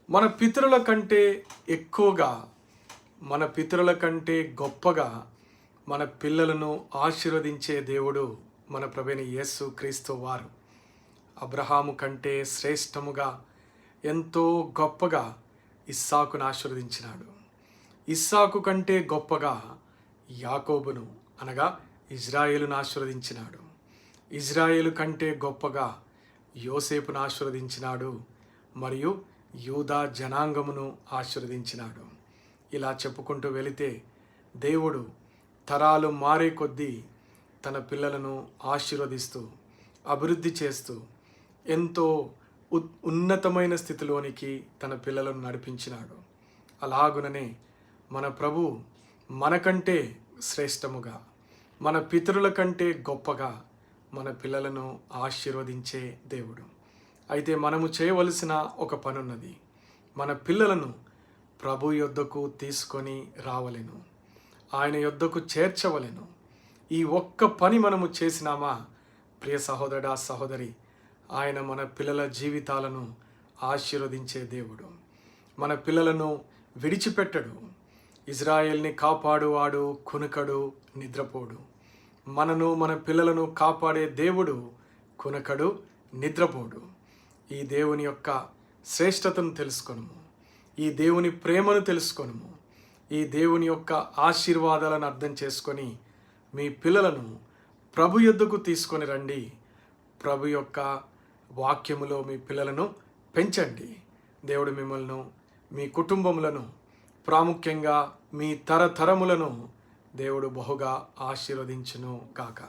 మన పితరుల కంటే ఎక్కువగా, మన పితరుల కంటే గొప్పగా మన పిల్లలను ఆశీర్వదించే దేవుడు మన ప్రభువైన యేసు క్రీస్తు వారు. అబ్రహాము కంటే శ్రేష్టముగా ఎంతో గొప్పగా ఇస్సాకును ఆశీర్వదించినాడు. ఇస్సాకు కంటే గొప్పగా యాకోబును అనగా ఇజ్రాయేలును ఆశీర్వదించినాడు. ఇజ్రాయేలు కంటే గొప్పగా యోసేపును ఆశీర్వదించినాడు మరియు యూదా జనాంగమును ఆశీర్వదించినాడు. ఇలా చెప్పుకుంటూ వెళితే దేవుడు తరాలు మారే కొద్దీ తన పిల్లలను ఆశీర్వదిస్తూ అభివృద్ధి చేస్తూ ఎంతో ఉన్నతమైన స్థితిలోనికి తన పిల్లలను నడిపించినాడు. అలాగుననే మన ప్రభు మనకంటే శ్రేష్టముగా, మన పితరుల కంటే గొప్పగా మన పిల్లలను ఆశీర్వదించే దేవుడు. అయితే మనము చేయవలసిన ఒక పని ఉన్నది. మన పిల్లలను ప్రభు యొద్దకు తీసుకొని రావలెను, ఆయన యొద్దకు చేర్చవలెను. ఈ ఒక్క పని మనము చేసినామా ప్రియ సహోదరుడా సహోదరి, ఆయన మన పిల్లల జీవితాలను ఆశీర్వదించే దేవుడు. మన పిల్లలను విడిచిపెట్టడు. ఇజ్రాయేల్ని కాపాడువాడు కునుకడు, నిద్రపోడు. మనను మన పిల్లలను కాపాడే దేవుడు కునకడు, నిద్రపోడు. ఈ దేవుని యొక్క శ్రేష్టతను తెలుసుకొనుము, ఈ దేవుని ప్రేమను తెలుసుకొనుము, ఈ దేవుని యొక్క ఆశీర్వాదాలను అర్థం చేసుకొని మీ పిల్లలను ప్రభు యొద్దకు తీసుకొని రండి. ప్రభు యొక్క వాక్యములో మీ పిల్లలను పెంచండి. దేవుడు మిమ్మల్ని, మీ కుటుంబములను, ప్రాముఖ్యంగా మీ తరతరములను దేవుడు బహుగా ఆశీర్వదించును గాక.